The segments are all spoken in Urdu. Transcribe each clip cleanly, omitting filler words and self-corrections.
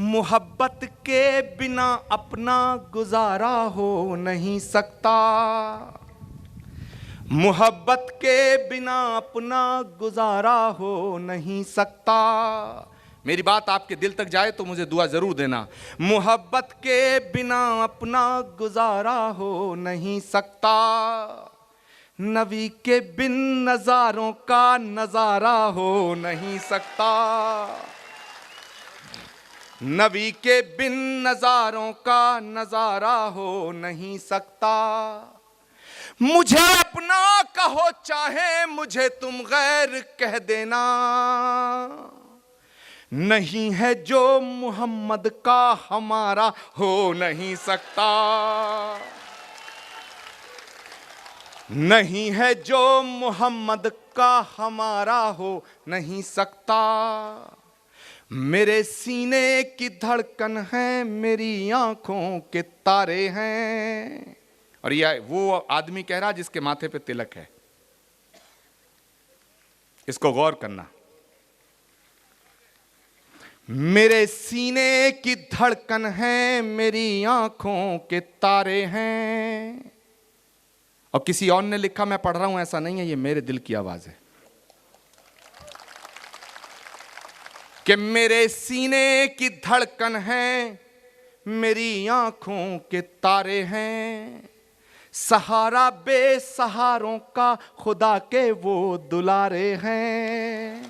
محبت کے بنا اپنا گزارا ہو نہیں سکتا، محبت کے بنا اپنا گزارا ہو نہیں سکتا۔ میری بات آپ کے دل تک جائے تو مجھے دعا ضرور دینا۔ محبت کے بنا اپنا گزارا ہو نہیں سکتا، نبی کے بن نظاروں کا نظارہ ہو نہیں سکتا، نبی کے بن نظاروں کا نظارہ ہو نہیں سکتا۔ مجھے اپنا کہو چاہے مجھے تم غیر کہہ دینا، نہیں ہے جو محمد کا ہمارا ہو نہیں سکتا، نہیں ہے جو محمد کا ہمارا ہو نہیں سکتا۔ میرے سینے کی دھڑکن ہے، میری آنکھوں کے تارے ہیں۔ اور یہ وہ آدمی کہہ رہا جس کے ماتھے پہ تلک ہے، اس کو غور کرنا۔ میرے سینے کی دھڑکن ہے، میری آنکھوں کے تارے ہیں۔ اور کسی اور نے لکھا، میں پڑھ رہا ہوں، ایسا نہیں ہے، یہ میرے دل کی آواز ہے کہ میرے سینے کی دھڑکن ہے، میری آنکھوں کے تارے ہیں۔ سہارا بے سہاروں کا خدا کے وہ دلارے ہیں،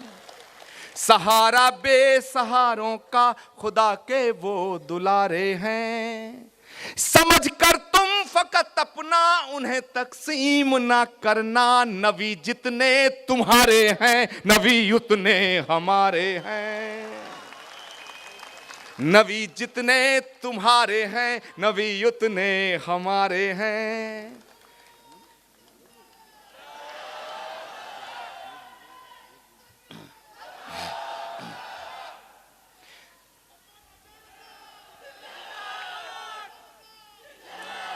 سہارا بے سہاروں کا خدا کے وہ دلارے ہیں۔ سمجھ کر تم فقط اپنا انہیں تقسیم نہ کرنا، نبی جتنے تمہارے ہیں نبی اتنے ہمارے ہیں، نبی جتنے تمہارے ہیں نبی اتنے ہمارے ہیں۔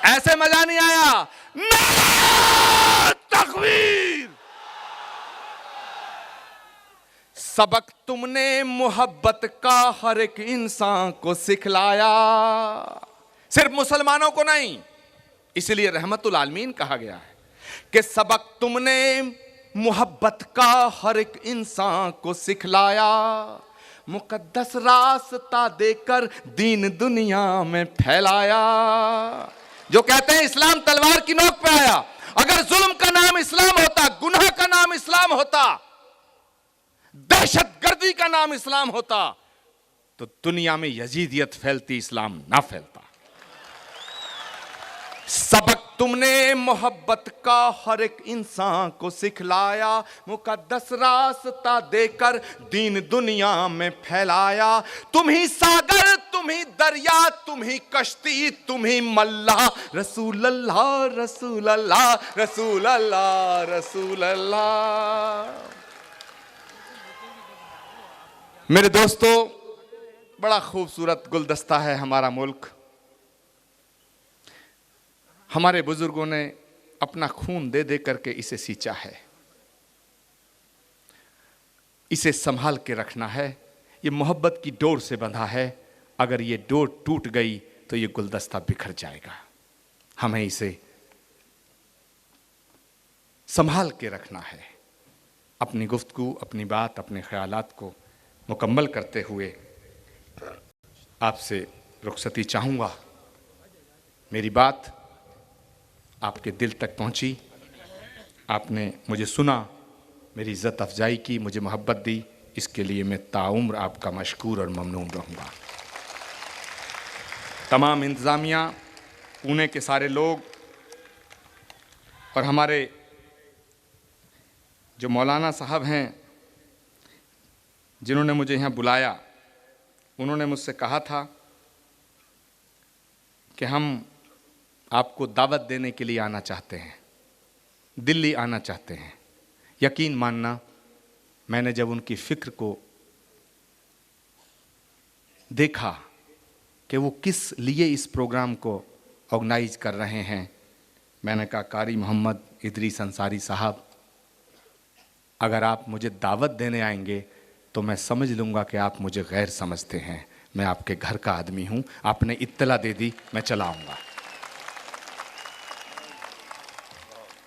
ایسے مزہ نہیں آیا؟ نعرہ تکبیر! سبق تم نے محبت کا ہر ایک انسان کو سکھلایا، صرف مسلمانوں کو نہیں، اس لیے رحمت العالمین کہا گیا ہے کہ سبق تم نے محبت کا ہر ایک انسان کو سکھلایا، مقدس راستہ دے کر دین دنیا میں پھیلایا۔ جو کہتے ہیں اسلام تلوار کی نوک پہ آیا، اگر ظلم کا نام اسلام ہوتا، گناہ کا نام اسلام ہوتا، دہشت گردی کا نام اسلام ہوتا، تو دنیا میں یزیدیت پھیلتی، اسلام نہ پھیلتا۔ سبق تم نے محبت کا ہر ایک انسان کو سکھلایا، مقدس راستہ دے کر دین دنیا میں پھیلایا۔ تم ہی ساگر، تم ہی دریا، تم ہی کشتی، تم ہی ملا، رسول اللہ رسول اللہ رسول اللہ رسول اللہ۔ میرے دوستو، بڑا خوبصورت گلدستہ ہے ہمارا ملک۔ ہمارے بزرگوں نے اپنا خون دے دے کر کے اسے سینچا ہے، اسے سنبھال کے رکھنا ہے۔ یہ محبت کی ڈور سے بندھا ہے، اگر یہ ڈور ٹوٹ گئی تو یہ گلدستہ بکھر جائے گا۔ ہمیں اسے سنبھال کے رکھنا ہے۔ اپنی گفتگو، اپنی بات، اپنے خیالات کو مکمل کرتے ہوئے آپ سے رخصتی چاہوں گا۔ میری بات آپ کے دل تک پہنچی، آپ نے مجھے سنا، میری عزت افزائی کی، مجھے محبت دی، اس کے لیے میں تاعمر آپ کا مشکور اور ممنون رہوں گا۔ تمام انتظامیہ، پونے کے سارے لوگ اور ہمارے جو مولانا صاحب ہیں جنہوں نے مجھے یہاں بلایا، انہوں نے مجھ سے کہا تھا کہ ہم آپ کو دعوت دینے کے لیے آنا چاہتے ہیں، دلی آنا چاہتے ہیں۔ یقین ماننا، میں نے جب ان کی فکر کو دیکھا کہ وہ کس لیے اس پروگرام کو آرگنائز کر رہے ہیں، میں نے کہا قاری محمد ادریس انصاری صاحب، اگر آپ مجھے دعوت دینے آئیں گے تو میں سمجھ لوں گا کہ آپ مجھے غیر سمجھتے ہیں، میں آپ کے گھر کا آدمی ہوں، آپ نے اطلاع دے دی، میں چلا آؤں گا۔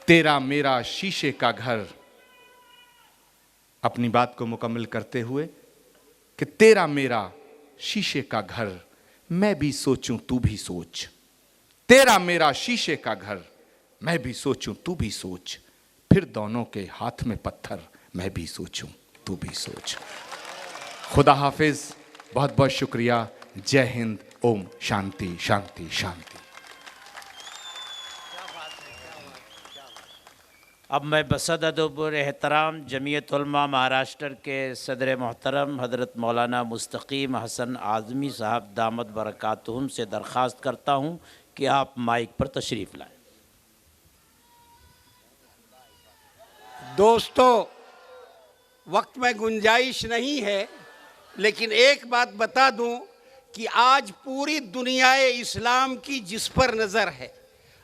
تیرا میرا شیشے کا گھر، اپنی بات کو مکمل کرتے ہوئے کہ تیرا میرا شیشے کا گھر، میں بھی سوچوں تو بھی سوچ، تیرا میرا شیشے کا گھر، میں بھی سوچوں تو بھی سوچ، پھر دونوں کے ہاتھ میں پتھر، میں بھی سوچوں تو بھی سوچ۔ خدا حافظ، بہت بہت شکریہ، جے ہند، اوم شانتی شانتی شانتی۔ اب میں بصدد پر احترام جمعیت علماء مہاراشٹر کے صدر محترم حضرت مولانا مستقیم حسن اعظمی صاحب دامت برکاتہم سے درخواست کرتا ہوں کہ آپ مائک پر تشریف لائیں۔ دوستو، وقت میں گنجائش نہیں ہے، لیکن ایک بات بتا دوں کہ آج پوری دنیا اسلام کی جس پر نظر ہے،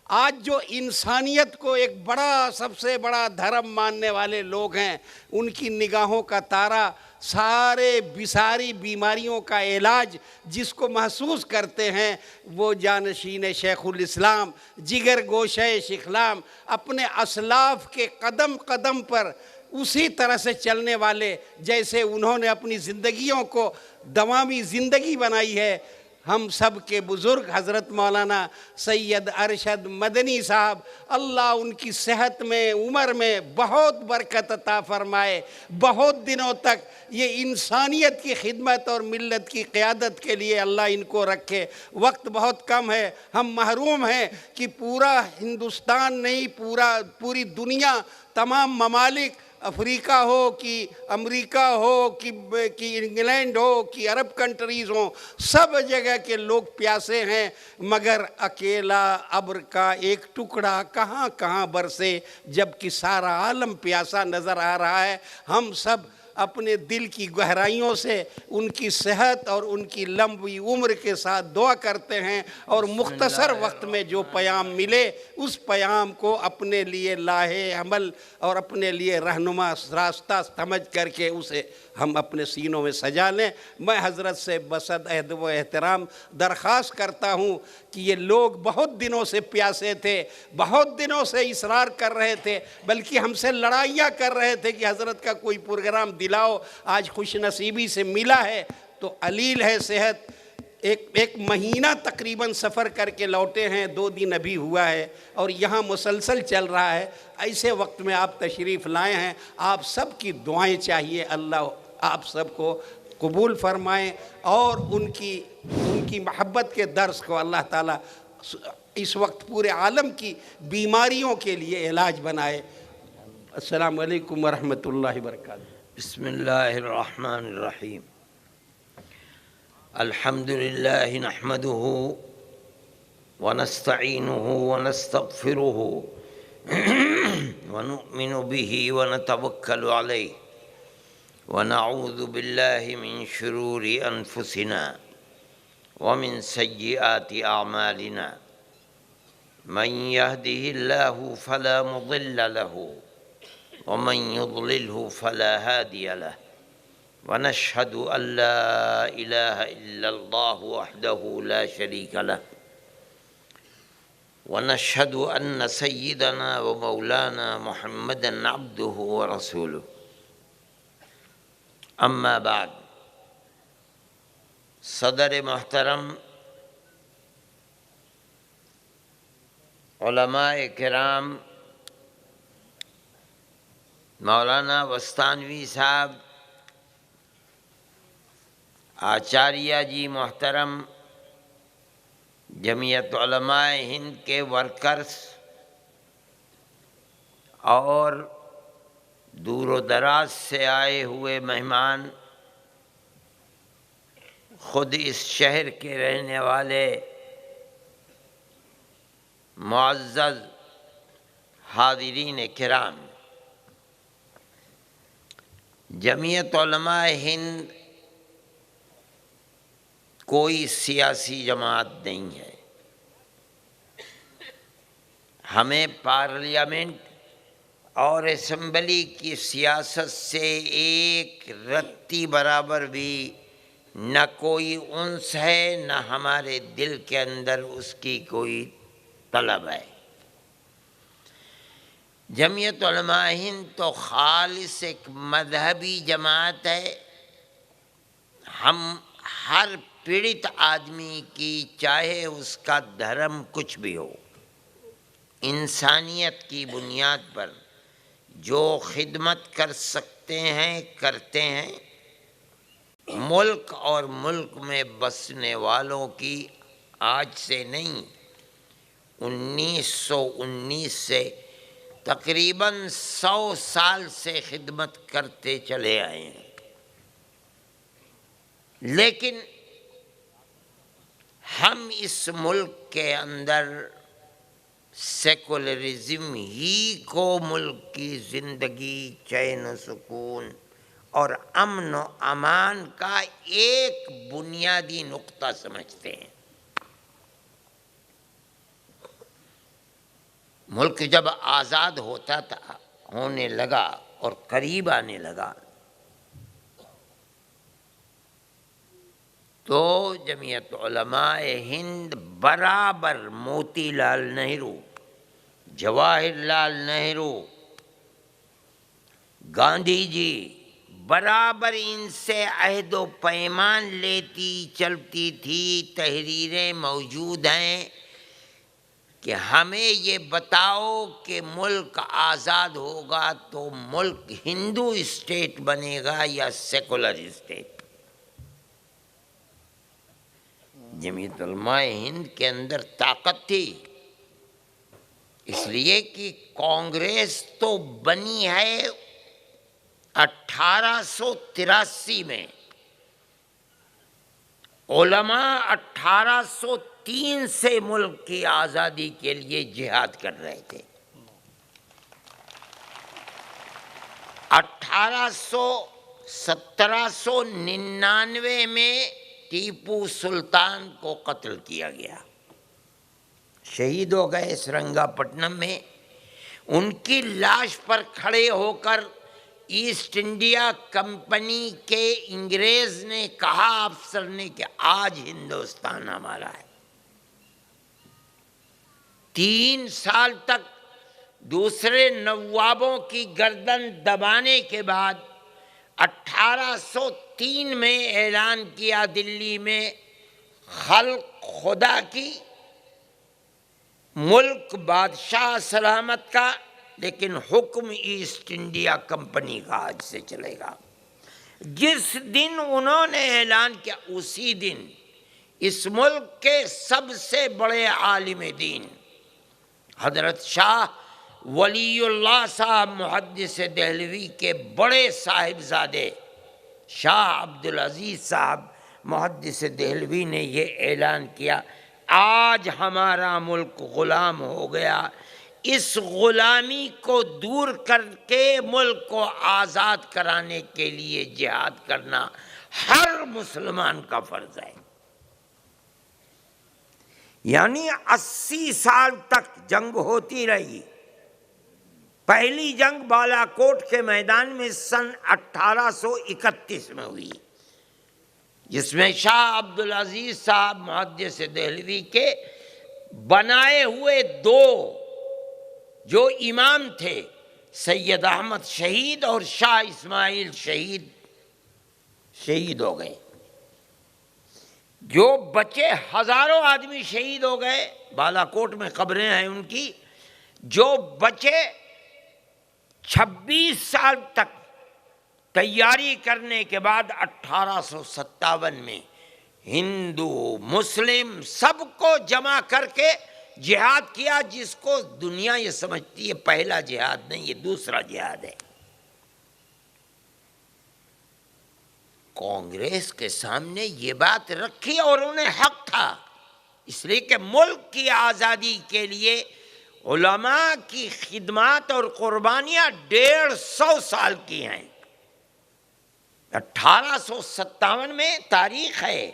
آج جو انسانیت کو ایک بڑا، سب سے بڑا دھرم ماننے والے لوگ ہیں، ان کی نگاہوں کا تارا ساری بیماریوں کا علاج جس کو محسوس کرتے ہیں، وہ جانشین شیخ الاسلام، جگر گوشہ شیخلام، اپنے اسلاف کے قدم قدم پر اسی طرح سے چلنے والے، جیسے انہوں نے اپنی زندگیوں کو دوامی زندگی بنائی ہے۔ ہم سب کے بزرگ حضرت مولانا سید ارشد مدنی صاحب، اللہ ان کی صحت میں، عمر میں بہت برکت عطا فرمائے، بہت دنوں تک یہ انسانیت کی خدمت اور ملت کی قیادت کے لیے اللہ ان کو رکھے۔ وقت بہت کم ہے، ہم محروم ہیں کہ پورا ہندوستان نہیں، پوری دنیا، تمام ممالک، افریقہ ہو کہ امریکہ ہو کہ انگلینڈ ہو کہ عرب کنٹریز ہوں، سب جگہ کے لوگ پیاسے ہیں، مگر اکیلا ابر کا ایک ٹکڑا کہاں کہاں برسے، جبکہ سارا عالم پیاسا نظر آ رہا ہے۔ ہم سب اپنے دل کی گہرائیوں سے ان کی صحت اور ان کی لمبی عمر کے ساتھ دعا کرتے ہیں، اور مختصر وقت میں جو پیام ملے اس پیام کو اپنے لیے لاہے عمل اور اپنے لیے رہنما راستہ سمجھ کر کے اسے ہم اپنے سینوں میں سجا لیں۔ میں حضرت سے بصد ادب و احترام درخواست کرتا ہوں کہ یہ لوگ بہت دنوں سے پیاسے تھے، بہت دنوں سے اصرار کر رہے تھے، بلکہ ہم سے لڑائیاں کر رہے تھے کہ حضرت کا کوئی پروگرام دلاؤ، آج خوش نصیبی سے ملا ہے تو علیل ہے صحت۔ ایک مہینہ تقریباً سفر کر کے لوٹے ہیں، 2 دن ابھی ہوا ہے اور یہاں مسلسل چل رہا ہے۔ ایسے وقت میں آپ تشریف لائے ہیں، آپ سب کی دعائیں چاہیے، اللہ آپ سب کو قبول فرمائیں اور ان کی محبت کے درس کو اللہ تعالیٰ اس وقت پورے عالم کی بیماریوں کے لیے علاج بنائے۔ السلام علیکم ورحمۃ اللہ وبرکاتہ۔ بسم اللہ الرحمن الرحیم۔ الحمد للہ نحمده ونستعینه ونستغفره ونؤمن به ونتوکل علیہ ونعوذ باللہ من شرور انفسنا ومن سیئات اعمالنا، من يهده الله فلا مضل له ومن يضلله فلا هادي له، ونشهد أن لا إله إلا الله وحده لا شريك له، ونشهد أن سيدنا ومولانا محمدا عبده ورسوله، أما بعد۔ صدر محترم، علماء کرام، مولانا وستانوی صاحب، آچاریہ جی محترم، جمعیت علماء ہند کے ورکرز اور دور و دراز سے آئے ہوئے مہمان، خود اس شہر کے رہنے والے معزز حاضرین کرام، جمعیت علماء ہند کوئی سیاسی جماعت نہیں ہے۔ ہمیں پارلیمنٹ اور اسمبلی کی سیاست سے ایک رتی برابر بھی نہ کوئی انس ہے، نہ ہمارے دل کے اندر اس کی کوئی طلب ہے۔ جمعیت علماء ہند تو خالص ایک مذہبی جماعت ہے۔ ہم ہر پیڑت آدمی کی، چاہے اس کا دھرم کچھ بھی ہو، انسانیت کی بنیاد پر جو خدمت کر سکتے ہیں کرتے ہیں۔ ملک اور ملک میں بسنے والوں کی آج سے نہیں، 1919 سے تقریباً 100 سال سے خدمت کرتے چلے آئے ہیں۔ لیکن ہم اس ملک کے اندر سیکولرزم ہی کو ملک کی زندگی، چین و سکون اور امن و امان کا ایک بنیادی نقطہ سمجھتے ہیں۔ ملک جب آزاد ہوتا تھا، ہونے لگا اور قریب آنے لگا، تو جمعیت علماء ہند برابر موتی لال نہرو، جواہر لال نہرو، گاندھی جی برابر ان سے عہد و پیمان لیتی چلتی تھی۔ تحریریں موجود ہیں کہ ہمیں یہ بتاؤ کہ ملک آزاد ہوگا تو ملک ہندو اسٹیٹ بنے گا یا سیکولر اسٹیٹ۔ جمعیت علماء ہند کے اندر طاقت تھی، اس لیے کہ کانگریس تو بنی ہے 1883 میں، علماء 1803 سے ملک کی آزادی کے لیے جہاد کر رہے تھے۔ 1799 میں ٹیپو سلطان کو قتل کیا گیا، شہید ہو گئے سرنگا پٹنم میں۔ ان کی لاش پر کھڑے ہو کر ایسٹ انڈیا کمپنی کے انگریز نے کہا افسر نے کہ آج ہندوستان ہمارا ہے۔ 3 سال تک دوسرے نوابوں کی گردن دبانے کے بعد 1803 میں اعلان کیا دلی میں خلق خدا کی، ملک بادشاہ سلامت کا، لیکن حکم ایسٹ انڈیا کمپنی کا آج سے چلے گا۔ جس دن انہوں نے اعلان کیا، اسی دن اس ملک کے سب سے بڑے عالم دین حضرت شاہ ولی اللہ صاحب محدث دہلوی کے بڑے صاحبزادے شاہ عبدالعزیز صاحب محدث دہلوی نے یہ اعلان کیا، آج ہمارا ملک غلام ہو گیا، اس غلامی کو دور کر کے ملک کو آزاد کرانے کے لیے جہاد کرنا ہر مسلمان کا فرض ہے۔ یعنی 80 سال تک جنگ ہوتی رہی۔ پہلی جنگ بالا کوٹ کے میدان میں سن 1831 میں ہوئی، جس میں شاہ عبدالعزیز صاحب محدث دہلوی کے بنائے ہوئے 2 جو امام تھے، سید احمد شہید اور شاہ اسماعیل شہید ہو گئے۔ جو بچے ہزاروں آدمی شہید ہو گئے، بالا کوٹ میں قبریں ہیں ان کی۔ جو بچے 26 سال تک تیاری کرنے کے بعد 1857 میں ہندو مسلم سب کو جمع کر کے جہاد کیا، جس کو دنیا یہ سمجھتی ہے پہلا جہاد نہیں، یہ دوسرا جہاد ہے۔ کانگریس کے سامنے یہ بات رکھی اور انہیں حق تھا، اس لیے کہ ملک کی آزادی کے لیے علماء کی خدمات اور قربانیاں 150 سال کی ہیں۔ 1857 میں تاریخ ہے،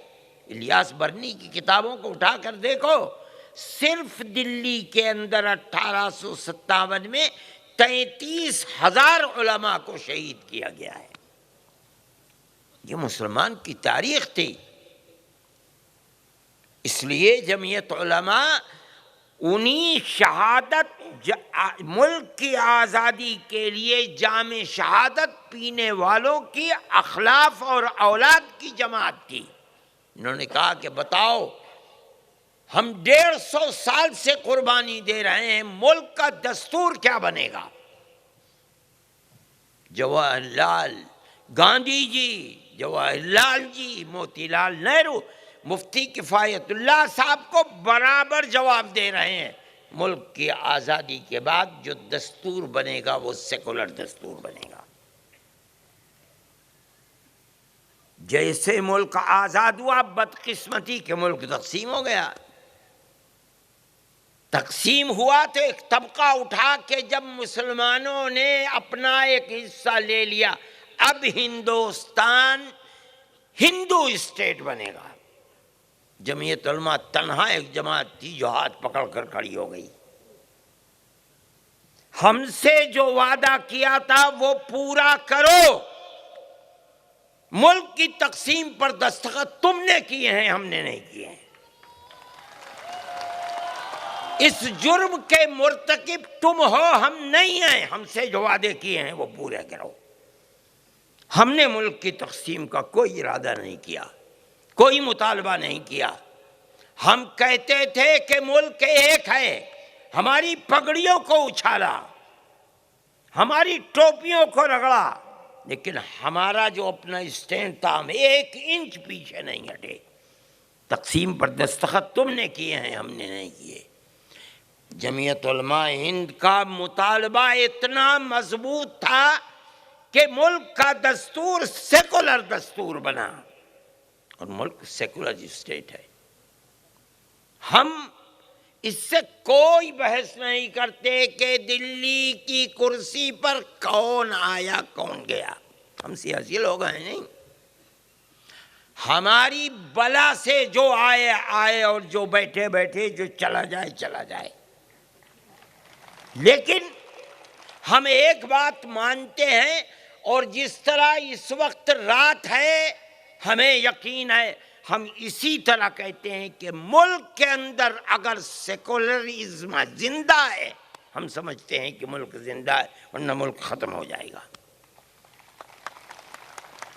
الیاس برنی کی کتابوں کو اٹھا کر دیکھو، صرف دلی کے اندر 1857 میں 33,000 علماء کو شہید کیا گیا ہے۔ یہ مسلمان کی تاریخ تھی. اس لیے جمعیت علماء انہی شہادت ملک کی آزادی کے لیے جام شہادت پینے والوں کی اخلاف اور اولاد کی جماعت تھی. انہوں نے کہا کہ بتاؤ ہم 150 سال سے قربانی دے رہے ہیں, ملک کا دستور کیا بنے گا؟ جواہر لال گاندھی جی, جواہر لال جی, موتی لال نہرو, مفتی کفایت اللہ صاحب کو برابر جواب دے رہے ہیں, ملک کی آزادی کے بعد جو دستور بنے گا وہ سیکولر دستور بنے گا. جیسے ملک آزاد ہوا, بدقسمتی کے ملک تقسیم ہو گیا. تقسیم ہوا تو ایک طبقہ اٹھا کے جب مسلمانوں نے اپنا ایک حصہ لے لیا, اب ہندوستان ہندو اسٹیٹ بنے گا. جمعیت علماء تنہا ایک جماعت تھی جو ہاتھ پکڑ کر کھڑی ہو گئی. ہم سے جو وعدہ کیا تھا وہ پورا کرو. ملک کی تقسیم پر دستخط تم نے کیے ہیں, ہم نے نہیں کیے ہیں. اس جرم کے مرتکب تم ہو, ہم نہیں ہیں. ہم سے جو وعدے کیے ہیں وہ پورے کرو. ہم نے ملک کی تقسیم کا کوئی ارادہ نہیں کیا, کوئی مطالبہ نہیں کیا. ہم کہتے تھے کہ ملک ایک ہے. ہماری پگڑیوں کو اچھالا, ہماری ٹوپیوں کو رگڑا, لیکن ہمارا جو اپنا اسٹینڈ تھا ہم 1 انچ پیچھے نہیں ہٹے. تقسیم پر دستخط تم نے کیے ہیں, ہم نے نہیں کیے. جمعیت علماء ہند کا مطالبہ اتنا مضبوط تھا کہ ملک کا دستور سیکولر دستور بنا, اور ملک سیکولر اسٹیٹ ہے. ہم اس سے کوئی بحث نہیں کرتے کہ دلی کی کرسی پر کون آیا کون گیا. ہم سیاسی لوگ ہیں نہیں. ہماری بلا سے جو آئے آئے, اور جو بیٹھے بیٹھے جو چلا جائے چلا جائے. لیکن ہم ایک بات مانتے ہیں, اور جس طرح اس وقت رات ہے ہمیں یقین ہے, ہم اسی طرح کہتے ہیں کہ ملک کے اندر اگر سیکولرزم زندہ ہے, ہم سمجھتے ہیں کہ ملک زندہ ہے, ورنہ ملک ختم ہو جائے گا.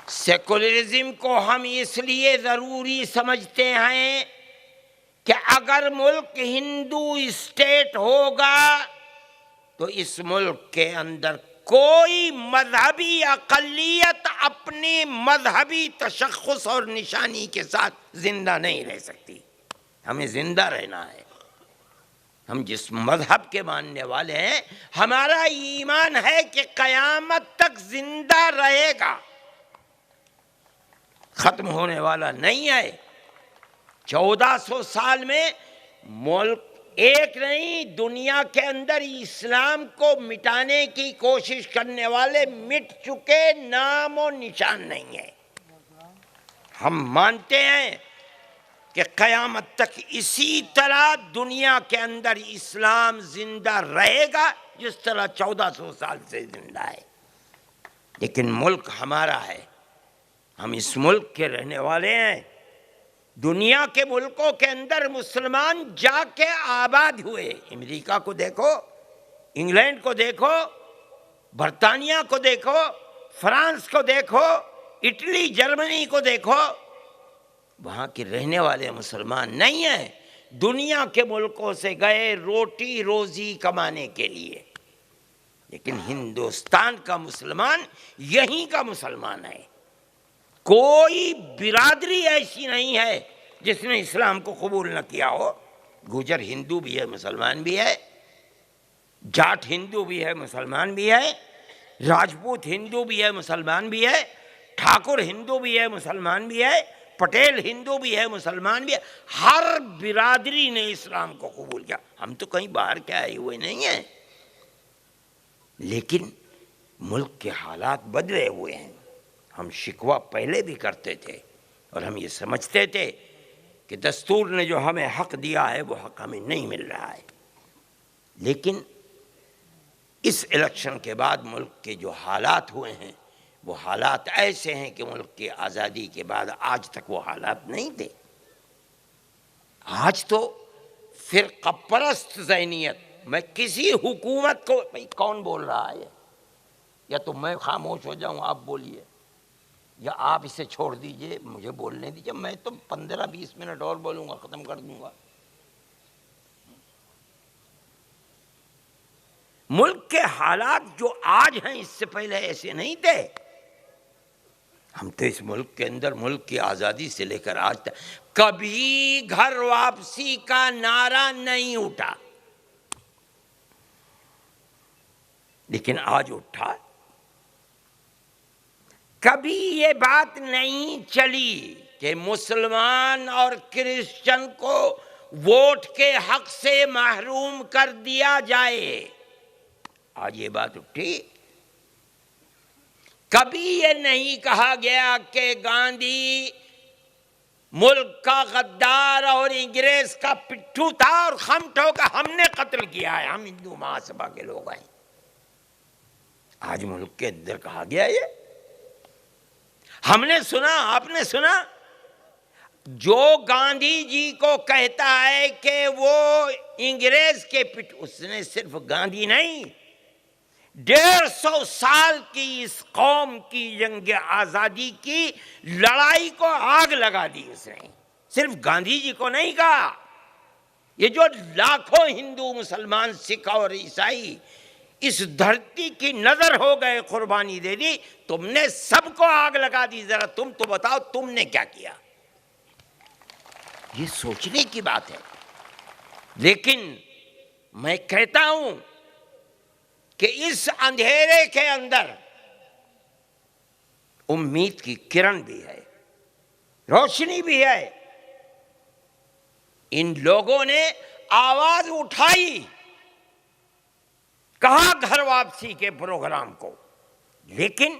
سیکولرزم کو ہم اس لیے ضروری سمجھتے ہیں کہ اگر ملک ہندو اسٹیٹ ہوگا تو اس ملک کے اندر کوئی مذہبی اقلیت اپنی مذہبی تشخص اور نشانی کے ساتھ زندہ نہیں رہ سکتی. ہمیں زندہ رہنا ہے. ہم جس مذہب کے ماننے والے ہیں, ہمارا ایمان ہے کہ قیامت تک زندہ رہے گا, ختم ہونے والا نہیں ہے. 1400 سال میں ملک ایک نہیں, دنیا کے اندر اسلام کو مٹانے کی کوشش کرنے والے مٹ چکے, نام و نشان نہیں ہے. ہم مانتے ہیں کہ قیامت تک اسی طرح دنیا کے اندر اسلام زندہ رہے گا جس طرح 1400 سال سے زندہ ہے. لیکن ملک ہمارا ہے, ہم اس ملک کے رہنے والے ہیں. دنیا کے ملکوں کے اندر مسلمان جا کے آباد ہوئے. امریکہ کو دیکھو, انگلینڈ کو دیکھو, برطانیہ کو دیکھو, فرانس کو دیکھو, اٹلی جرمنی کو دیکھو. وہاں کے رہنے والے مسلمان نہیں ہیں, دنیا کے ملکوں سے گئے روٹی روزی کمانے کے لیے. لیکن ہندوستان کا مسلمان یہیں کا مسلمان ہے. کوئی برادری ایسی نہیں ہے جس نے اسلام کو قبول نہ کیا ہو. گوجر ہندو بھی ہے, مسلمان بھی ہے, جاٹ ہندو بھی ہے, مسلمان بھی ہے, راجپوت ہندو بھی ہے, مسلمان بھی ہے, ٹھاکر ہندو بھی ہے, مسلمان بھی ہے, پٹیل ہندو بھی ہے, مسلمان بھی ہے. ہر برادری نے اسلام کو قبول کیا. ہم تو کہیں باہر کے آئے ہوئے نہیں ہیں, لیکن ملک کے حالات بدلے ہوئے ہیں. ہم شکوہ پہلے بھی کرتے تھے, اور ہم یہ سمجھتے تھے کہ دستور نے جو ہمیں حق دیا ہے وہ حق ہمیں نہیں مل رہا ہے. لیکن اس الیکشن کے بعد ملک کے جو حالات ہوئے ہیں وہ حالات ایسے ہیں کہ ملک کی آزادی کے بعد آج تک وہ حالات نہیں تھے. آج تو فرقہ پرست ذہنیت. میں کسی حکومت کو بھائی کون بول رہا ہے؟ یا تو میں خاموش ہو جاؤں، آپ بولیے، یا آپ اسے چھوڑ دیجئے، مجھے بولنے دیجئے. میں تو 15-20 منٹ اور بولوں گا، ختم کر دوں گا. ملک کے حالات جو آج ہیں اس سے پہلے ایسے نہیں تھے. ہم تو اس ملک کے اندر ملک کی آزادی سے لے کر آج تک کبھی گھر واپسی کا نعرہ نہیں اٹھا، لیکن آج اٹھا. کبھی یہ بات نہیں چلی کہ مسلمان اور کرسچن کو ووٹ کے حق سے محروم کر دیا جائے. آج یہ بات اٹھی. کبھی یہ نہیں کہا گیا کہ گاندھی ملک کا غدار اور انگریز کا پٹھو تھا اور خمٹوں کا ہم نے قتل کیا ہے، ہم ہندو مہاسبھا کے لوگ ہیں. آج ملک کے اندر کہا گیا یہ. ہم نے سنا، آپ نے سنا، جو گاندھی جی کو کہتا ہے کہ وہ انگریز کے اس نے صرف گاندھی نہیں، 150 سال کی اس قوم کی جنگ آزادی کی لڑائی کو آگ لگا دی. اس نے صرف گاندھی جی کو نہیں کہا، یہ جو لاکھوں ہندو، مسلمان، سکھ اور عیسائی اس دھرتی کی نظر ہو گئے، قربانی دے دی، تم نے سب کو آگ لگا دی. ذرا تم تو بتاؤ تم نے کیا کیا؟ یہ سوچنے کی بات ہے. لیکن میں کہتا ہوں کہ اس اندھیرے کے اندر امید کی کرن بھی ہے، روشنی بھی ہے. ان لوگوں نے آواز اٹھائی، کہا گھر واپسی کے پروگرام کو، لیکن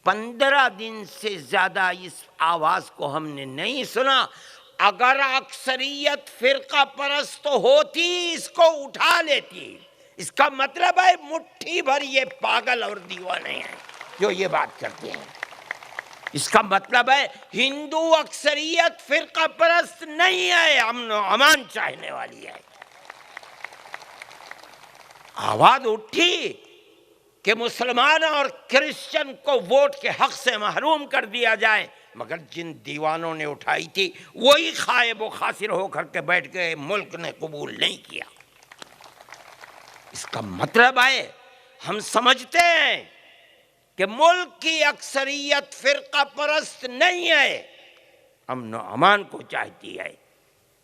15 دن سے زیادہ اس آواز کو ہم نے نہیں سنا. اگر اکثریت فرقہ پرست ہوتی اس کو اٹھا لیتی. اس کا مطلب ہے مٹھی بھر یہ پاگل اور دیوانے ہیں جو یہ بات کرتے ہیں. اس کا مطلب ہے ہندو اکثریت فرقہ پرست نہیں ہے، امن و امان چاہنے والی ہے. آواز اٹھی کہ مسلمان اور کرسچن کو ووٹ کے حق سے محروم کر دیا جائے، مگر جن دیوانوں نے اٹھائی تھی وہی خائب و خاسر ہو کر کے بیٹھ گئے، ملک نے قبول نہیں کیا. اس کا مطلب ہے ہم سمجھتے ہیں کہ ملک کی اکثریت فرقہ پرست نہیں ہے، امن و امان کو چاہتی ہے.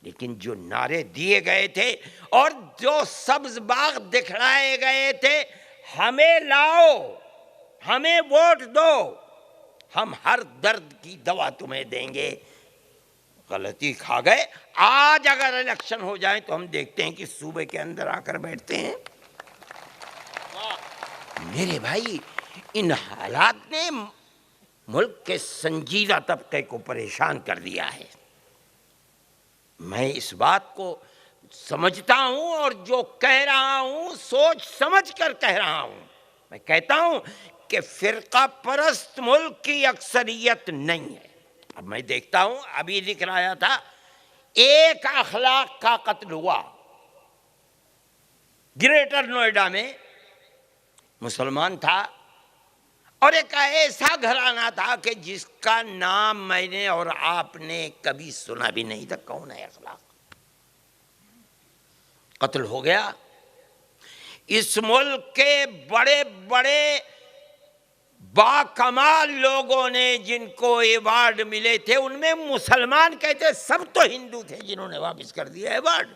لیکن جو نعرے دیے گئے تھے اور جو سبز باغ دکھلائے گئے تھے، ہمیں لاؤ، ہمیں ووٹ دو، ہم ہر درد کی دوا تمہیں دیں گے، غلطی کھا گئے. آج اگر الیکشن ہو جائیں تو ہم دیکھتے ہیں کہ صوبے کے اندر آ کر بیٹھتے ہیں. میرے بھائی، ان حالات نے ملک کے سنجیدہ طبقے کو پریشان کر دیا ہے. میں اس بات کو سمجھتا ہوں اور جو کہہ رہا ہوں سوچ سمجھ کر کہہ رہا ہوں. میں کہتا ہوں کہ فرقہ پرست ملک کی اکثریت نہیں ہے. اب میں دیکھتا ہوں، ابھی لکھ رہا تھا، ایک اخلاق کا قتل ہوا گریٹر نوئیڈا میں. مسلمان تھا اور ایک ایسا گھرانہ تھا کہ جس کا نام میں نے اور آپ نے کبھی سنا بھی نہیں تھا. کون ہے اخلاق؟ قتل ہو گیا. اس ملک کے بڑے بڑے با کمال لوگوں نے جن کو ایوارڈ ملے تھے ان میں مسلمان کہتے سب تو ہندو تھے جنہوں نے واپس کر دیا ایوارڈ.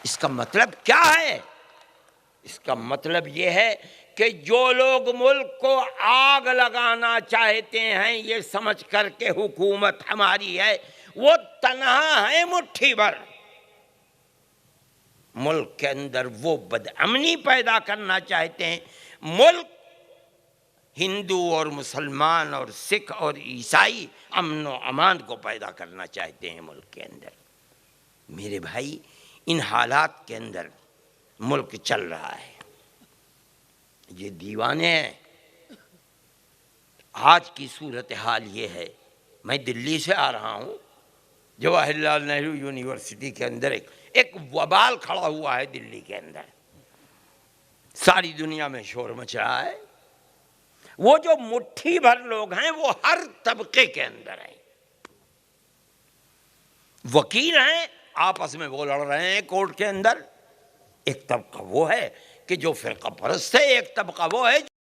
اس کا مطلب کیا ہے؟ اس کا مطلب یہ ہے کہ جو لوگ ملک کو آگ لگانا چاہتے ہیں یہ سمجھ کر کے حکومت ہماری ہے، وہ تنہا ہے مٹھی بھر. ملک کے اندر وہ بدامنی پیدا کرنا چاہتے ہیں. ملک ہندو اور مسلمان اور سکھ اور عیسائی امن و امان کو پیدا کرنا چاہتے ہیں ملک کے اندر. میرے بھائی، ان حالات کے اندر ملک چل رہا ہے. یہ دیوانے ہیں آج کی صورتحال یہ ہے، میں دلی سے آ رہا ہوں، جواہر لال نہرو یونیورسٹی کے اندر ایک وبال کھڑا ہوا ہے دلی کے اندر، ساری دنیا میں شور مچ رہا ہے۔ وہ جو مٹھی بھر لوگ ہیں وہ ہر طبقے کے اندر ہیں، وکیل ہیں، آپس میں وہ لڑ رہے ہیں کورٹ کے اندر۔ ایک طبقہ وہ ہے کہ جو فرقہ پرست ہے، ایک طبقہ وہ ہے